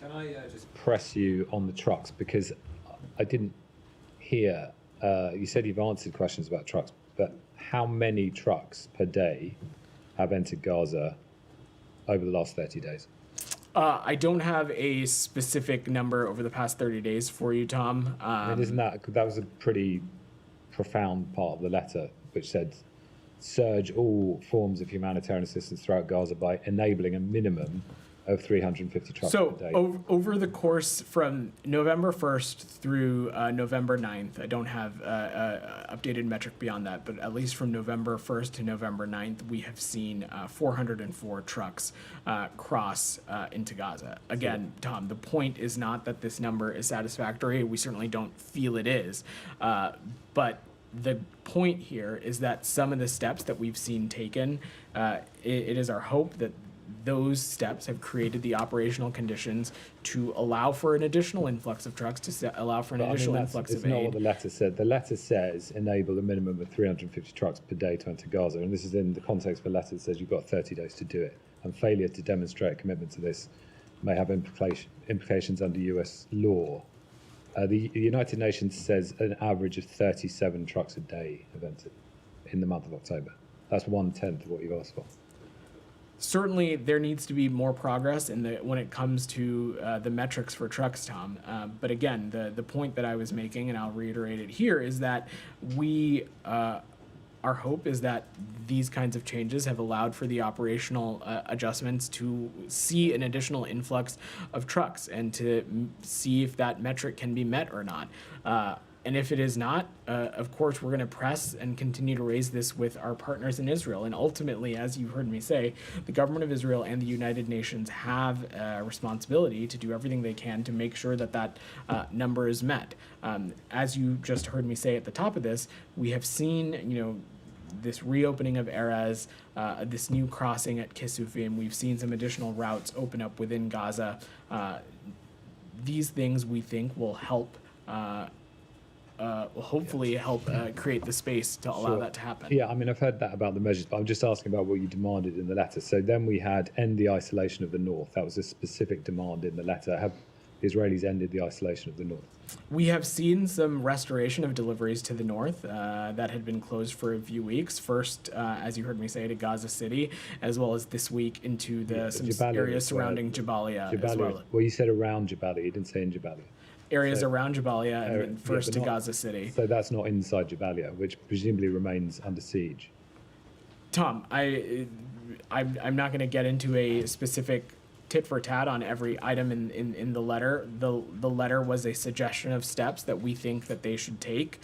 Can I just press you on the trucks, because I didn't hear, you said you've answered questions about trucks, but how many trucks per day have entered Gaza over the last 30 days? I don't have a specific number over the past 30 days for you, Tom. Isn't that was a pretty profound part of the letter, which said surge all forms of humanitarian assistance throughout Gaza by enabling a minimum of 350 trucks per day. So over the course from November 1st through November 9th, I don't have updated metric beyond that, but at least from November 1st to November 9th, we have seen 404 trucks cross into Gaza. Again, Tom, the point is not that this number is satisfactory. We certainly don't feel it is. But the point here is that some of the steps that we've seen taken, it is our hope that those steps have created the operational conditions to allow for an additional influx of trucks, to allow for an additional influx of aid. That's not what the letter said. The letter says enable a minimum of 350 trucks per day to enter Gaza, and this is in the context of a letter that says you've got 30 days to do it. And failure to demonstrate a commitment to this may have implications under US law. The United Nations says an average of 37 trucks a day have entered in the month of October. That's 1/10 of what you've asked for. Certainly, there needs to be more progress when it comes to the metrics for trucks, Tom. But again, the point that I was making, and I'll reiterate it here, is that our hope is that these kinds of changes have allowed for the operational adjustments to see an additional influx of trucks and to see if that metric can be met or not. And if it is not, of course, we're going to press and continue to raise this with our partners in Israel. And ultimately, as you heard me say, the government of Israel and the United Nations have a responsibility to do everything they can to make sure that that number is met. As you just heard me say at the top of this, we have seen, this reopening of Erez, this new crossing at Kisufim. We've seen some additional routes open up within Gaza. These things we think will help. Will hopefully help create the space to allow that to happen. Yeah, I mean, I've heard that about the measures, but I'm just asking about what you demanded in the letter. So then we had end the isolation of the north. That was a specific demand in the letter. Have the Israelis ended the isolation of the north? We have seen some restoration of deliveries to the north that had been closed for a few weeks. First, as you heard me say, to Gaza City, as well as this week into some areas surrounding Jabalia as well. Well, you said around Jabalia. You didn't say in Jabalia. Areas around Jabalia and then first to Gaza City. So that's not inside Jabalia, which presumably remains under siege. Tom, I'm not going to get into a specific tit for tat on every item in the letter. The letter was a suggestion of steps that we think that they should take.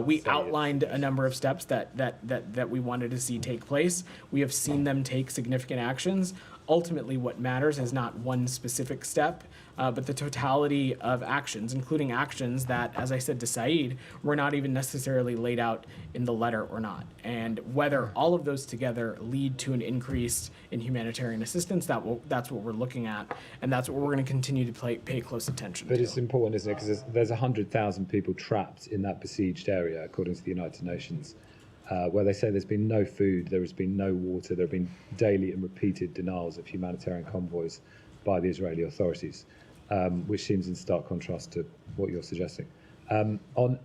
We outlined a number of steps that we wanted to see take place. We have seen them take significant actions. Ultimately, what matters is not one specific step, but the totality of actions, including actions that, as I said to Saeed, were not even necessarily laid out in the letter or not. And whether all of those together lead to an increase in humanitarian assistance, that's what we're looking at, and that's what we're going to continue to pay close attention to. But it's important, isn't it? Because there's 100,000 people trapped in that besieged area, according to the United Nations. Where they say there's been no food, there has been no water, there have been daily and repeated denials of humanitarian convoys by the Israeli authorities, which seems in stark contrast to what you're suggesting. On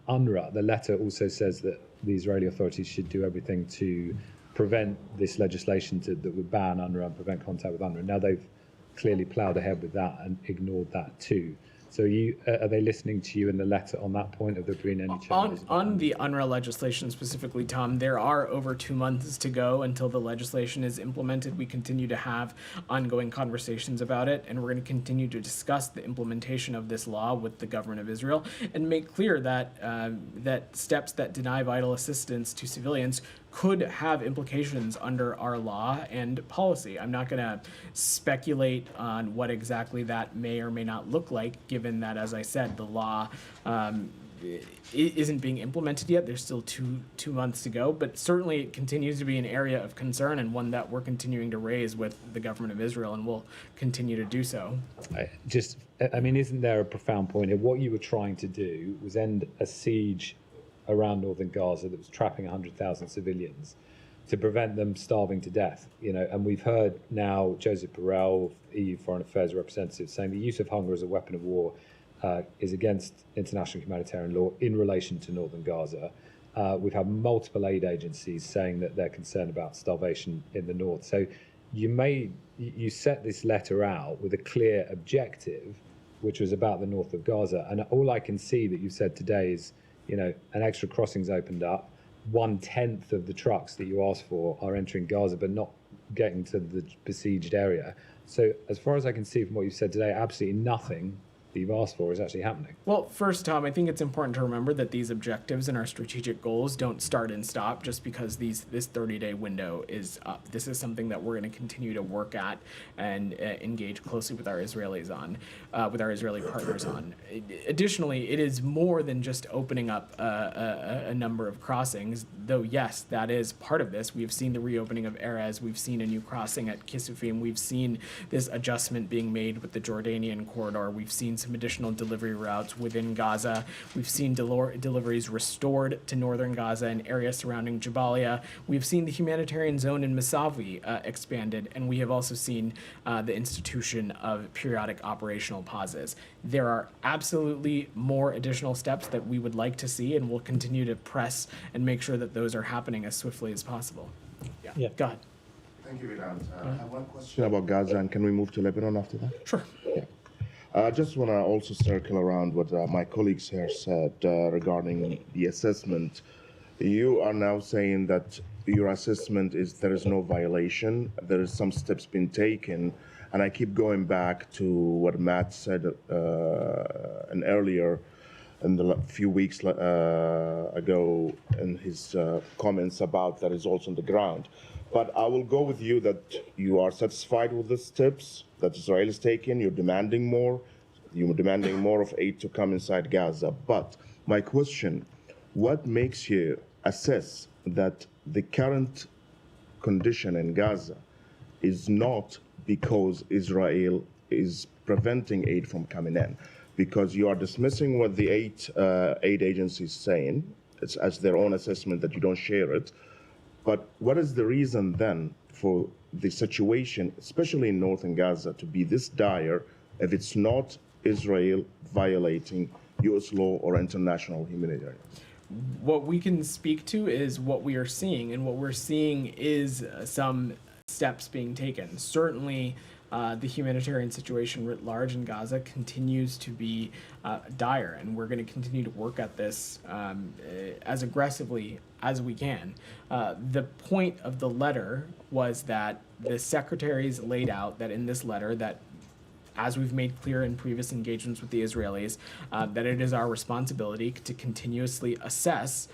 UNRWA, the letter also says that the Israeli authorities should do everything to prevent this legislation that would ban UNRWA and prevent contact with UNRWA. Now they've clearly ploughed ahead with that and ignored that too. So are they listening to you in the letter on that point? Have there been any changes? On the UNRWA legislation specifically, Tom, there are over 2 months to go until the legislation is implemented. We continue to have ongoing conversations about it, and we're going to continue to discuss the implementation of this law with the government of Israel and make clear that that steps that deny vital assistance to civilians could have implications under our law and policy. I'm not going to speculate on what exactly that may or may not look like, given that, as I said, the law isn't being implemented yet. There's still two months to go, but certainly it continues to be an area of concern and one that we're continuing to raise with the government of Israel, and will continue to do so. Isn't there a profound point here? What you were trying to do was end a siege around northern Gaza that was trapping 100,000 civilians. to prevent them starving to death. And we've heard now Joseph Borrell, EU Foreign Affairs representative, saying the use of hunger as a weapon of war is against international humanitarian law in relation to northern Gaza. We've had multiple aid agencies saying that they're concerned about starvation in the north. So you set this letter out with a clear objective, which was about the north of Gaza. And all I can see that you've said today is, an extra crossing's opened up. 1/10 of the trucks that you asked for are entering Gaza, but not getting to the besieged area. So as far as I can see from what you've said today, absolutely nothing that you've asked for is actually happening. Well, first, Tom, I think it's important to remember that these objectives and our strategic goals don't start and stop just because this 30-day window is up. This is something that we're going to continue to work at and engage closely with our Israeli partners on. Additionally, it is more than just opening up a number of crossings, though, yes, that is part of this. We've seen the reopening of Erez. We've seen a new crossing at Kisufim. We've seen this adjustment being made with the Jordanian corridor. We've seen some additional delivery routes within Gaza. We've seen deliveries restored to northern Gaza and areas surrounding Jabalia. We've seen the humanitarian zone in Masavi expanded, and we have also seen the institution of periodic operational pauses. There are absolutely more additional steps that we would like to see, and we'll continue to press and make sure that those are happening as swiftly as possible. Yeah. Go ahead. Thank you, Vedant. I have one question about Gaza, and can we move to Lebanon after that? Sure. Yeah. I just want to also circle around what my colleagues here said regarding the assessment. You are now saying that your assessment is there is no violation, there is some steps being taken, and I keep going back to what Matt said and earlier in the few weeks ago in his comments about the results on the ground. But I will go with you that you are satisfied with the steps that Israel is taking. You're demanding more. You're demanding more of aid to come inside Gaza. But my question, what makes you assess that the current condition in Gaza is not because Israel is preventing aid from coming in? Because you are dismissing what the aid agencies saying. It's as their own assessment that you don't share it. But what is the reason then for the situation, especially in northern Gaza, to be this dire if it's not Israel violating U.S. law or international humanitarian? What we can speak to is what we are seeing, and what we're seeing is some steps being taken. Certainly, the humanitarian situation writ large in Gaza continues to be dire, and we're going to continue to work at this as aggressively as we can. The point of the letter was that the secretaries laid out that in this letter that, as we've made clear in previous engagements with the Israelis, that it is our responsibility to continuously assess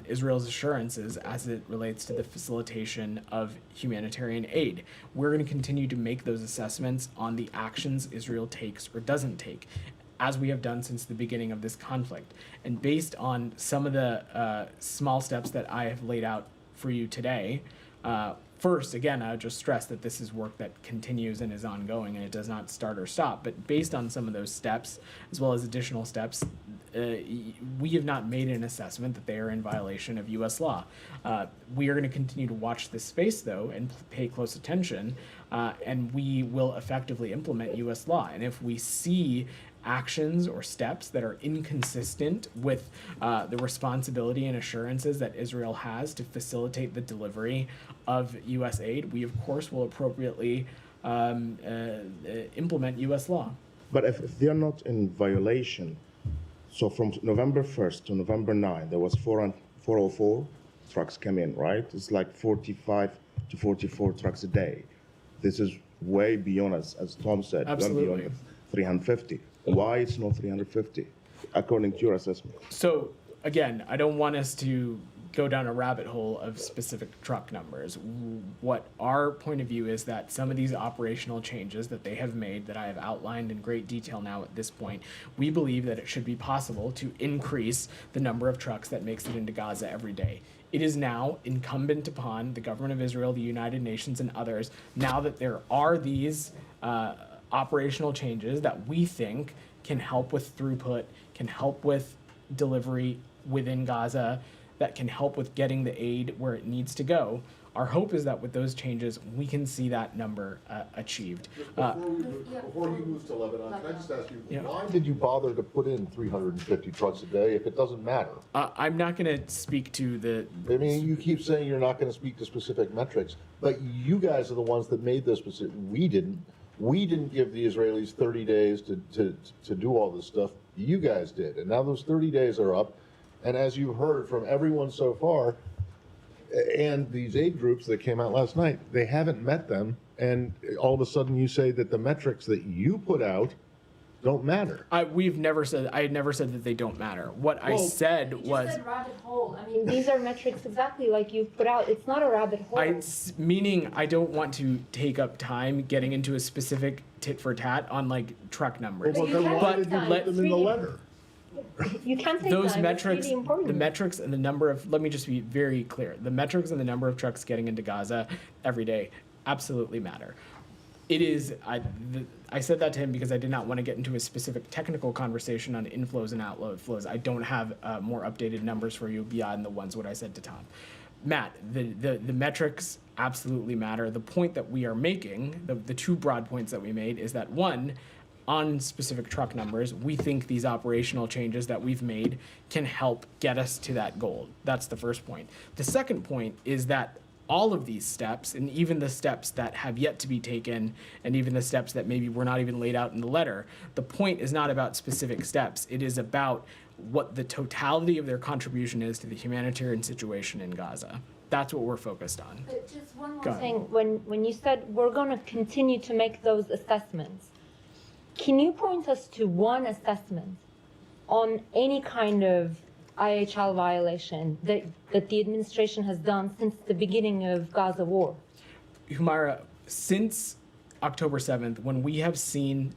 Israel's assurances as it relates to the facilitation of humanitarian aid. We're going to continue to make those assessments on the actions Israel takes or doesn't take, as we have done since the beginning of this conflict. And based on some of the small steps that I have laid out for you today, first, again, I would just stress that this is work that continues and is ongoing, and it does not start or stop. But based on some of those steps, as well as additional steps, we have not made an assessment that they are in violation of U.S. law. We are going to continue to watch this space, though, and pay close attention, and we will effectively implement U.S. law. And if we see actions or steps that are inconsistent with the responsibility and assurances that Israel has to facilitate the delivery of U.S. aid, we, of course, will appropriately implement U.S. law. But if they're not in violation, so from November 1st to November 9th, there was 404 trucks come in, right? It's like 45 to 44 trucks a day. This is way beyond, as Tom said, Absolutely. Way beyond 350. Why it's not 350, according to your assessment? So, again, I don't want us to go down a rabbit hole of specific truck numbers. What our point of view is that some of these operational changes that they have made, that I have outlined in great detail now at this point, we believe that it should be possible to increase the number of trucks that makes it into Gaza every day. It is now incumbent upon the government of Israel, the United Nations, and others, now that there are these operational changes that we think can help with throughput, can help with delivery within Gaza, that can help with getting the aid where it needs to go. our hope is that with those changes, we can see that number achieved. Before he moves to Lebanon, can I just ask you, Yeah. why did you bother to put in 350 trucks a day if it doesn't matter? I'm not going to speak to the. I mean, you keep saying you're not going to speak to specific metrics, but you guys are the ones that made those specific. We didn't. We didn't give the Israelis 30 days to do all this stuff. You guys did. And now those 30 days are up. And as you've heard from everyone so far, and these aid groups that came out last night, they haven't met them. And all of a sudden you say that the metrics that you put out don't matter. I had never said that they don't matter. What I said You was. just said rabbit hole. I mean, these are metrics exactly like you put out. It's not a rabbit hole. Meaning I don't want to take up time getting into a specific tit for tat on like truck numbers. But you then can't why take did you time. put them in the letter? You can't take Those time. metrics, It's really important. the metrics and the number of, let me just be very clear. The metrics and the number of trucks getting into Gaza every day absolutely matter. It is, I said that to him because I did not want to get into a specific technical conversation on inflows and outflows. I don't have more updated numbers for you beyond the ones what I said to Tom. Matt, the metrics absolutely matter. The point that we are making, the two broad points that we made is that one, on specific truck numbers, we think these operational changes that we've made can help get us to that goal. That's the first point. The second point is that all of these steps, and even the steps that have yet to be taken, and even the steps that maybe were not even laid out in the letter, the point is not about specific steps. It is about what the totality of their contribution is to the humanitarian situation in Gaza. That's what we're focused on. But just one more Go ahead. thing. When you said we're going to continue to make those assessments, can you point us to one assessment on any kind of IHL violation that the administration has done since the beginning of Gaza war? Humaira, since October 7th, when we have seen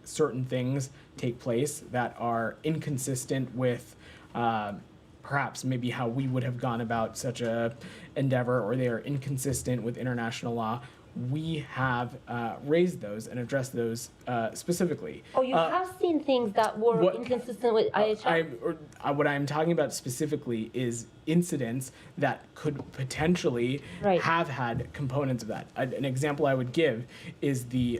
certain things take place that are inconsistent with perhaps maybe how we would have gone about such a endeavor, or they are inconsistent with international law, we have raised those and addressed those specifically. Oh, you have seen things that were what- inconsistent with IHL? What I'm talking about specifically is incidents that could potentially Right. have had components of that. An example I would give is the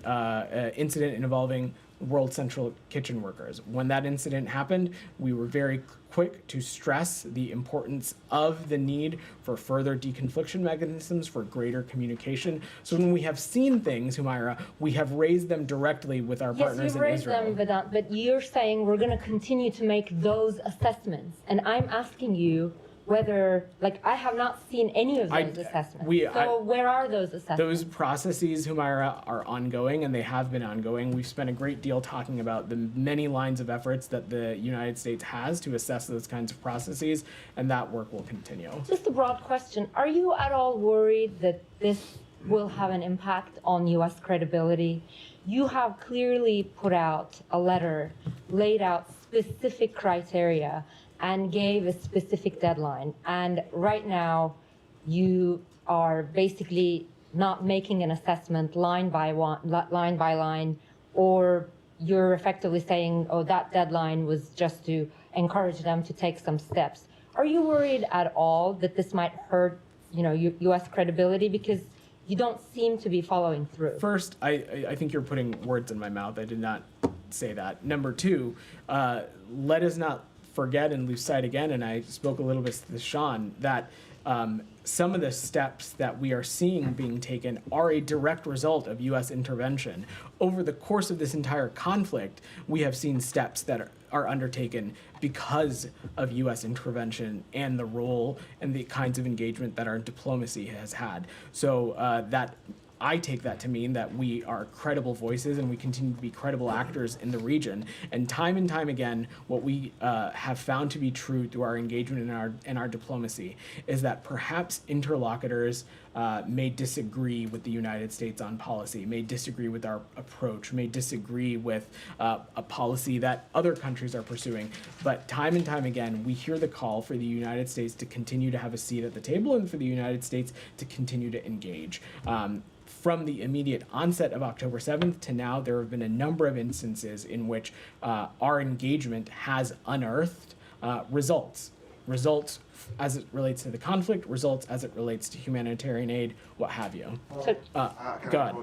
incident involving World Central Kitchen workers. When that incident happened, we were very quick to stress the importance of the need for further deconfliction mechanisms, for greater communication. So when we have seen things, Humaira, we have raised them directly with our Yes, partners you've in raised Israel. them, Vedant, but you're saying we're going to continue to make those assessments. And I'm asking you whether, like, I have not seen any of those assessments. So where are those assessments? Those processes, Humaira, are ongoing, and they have been ongoing. We've spent a great deal talking about the many lines of efforts that the United States has to assess those kinds of processes, and that work will continue. Just a broad question. Are you at all worried that this will have an impact on U.S. credibility? You have clearly put out a letter, laid out specific criteria, and gave a specific deadline. And right now, you are basically not making an assessment line by line, or you're effectively saying, oh, that deadline was just to encourage them to take some steps. Are you worried at all that this might hurt, U.S. credibility? Because you don't seem to be following through. First, I think you're putting words in my mouth. I did not say that. Number two, let us not forget and lose sight again, and I spoke a little bit to Sean, that some of the steps that we are seeing being taken are a direct result of U.S. intervention. Over the course of this entire conflict, we have seen steps that are undertaken because of U.S. intervention and the role and the kinds of engagement that our diplomacy has had. So that I take that to mean that we are credible voices and we continue to be credible actors in the region. And time again, what we have found to be true through our engagement in our diplomacy is that perhaps interlocutors may disagree with the United States on policy, may disagree with our approach, may disagree with a policy that other countries are pursuing. But time and time again, we hear the call for the United States to continue to have a seat at the table and for the United States to continue to engage. From the immediate onset of October 7th to now, there have been a number of instances in which our engagement has unearthed results. results as it relates to the conflict, results as it relates to humanitarian aid, what have you. So Go ahead.